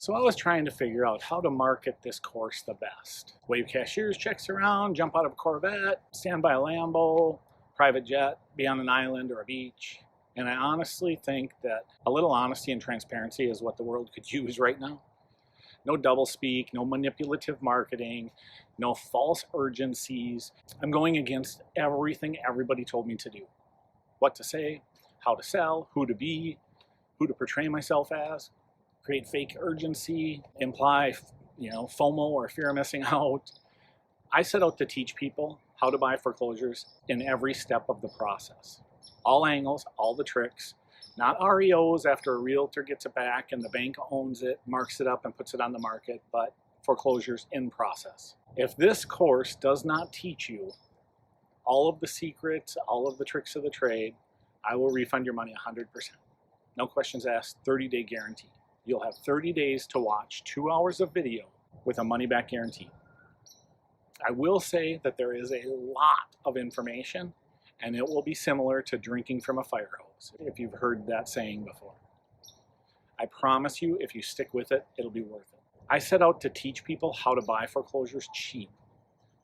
So I was trying to figure out how to market this course the best. Wave cashier's checks around, jump out of a Corvette, stand by a Lambo, private jet, be on an island or a beach. And I honestly think that a little honesty and transparency is what the world could use right now. No doublespeak, no manipulative marketing, no false urgencies. I'm going against everything everybody told me to do. What to say, how to sell, who to be, who to portray myself as. Create fake urgency, imply, FOMO or fear of missing out. I set out to teach people how to buy foreclosures in every step of the process. All angles, all the tricks, not REOs after a realtor gets it back and the bank owns it, marks it up and puts it on the market, but foreclosures in process. If this course does not teach you all of the secrets, all of the tricks of the trade, I will refund your money 100%. No questions asked, 30-day guarantee. You'll have 30 days to watch 2 hours of video with a money-back guarantee. I will say that there is a lot of information, and it will be similar to drinking from a fire hose, if you've heard that saying before. I promise you, if you stick with it, it'll be worth it. I set out to teach people how to buy foreclosures cheap,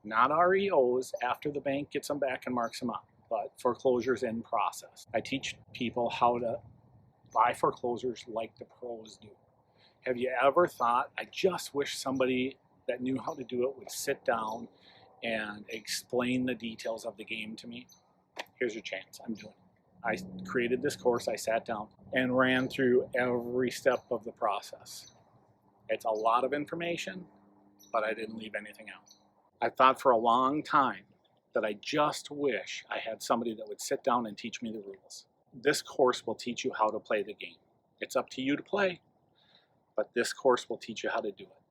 not REOs after the bank gets them back and marks them up, but foreclosures in process. I teach people how to buy foreclosures like the pros do. Have you ever thought, I just wish somebody that knew how to do it would sit down and explain the details of the game to me? Here's your chance. I'm doing it. I created this course, I sat down and ran through every step of the process. It's a lot of information, but I didn't leave anything out. I thought for a long time that I just wish I had somebody that would sit down and teach me the rules. This course will teach you how to play the game. It's up to you to play, but this course will teach you how to do it.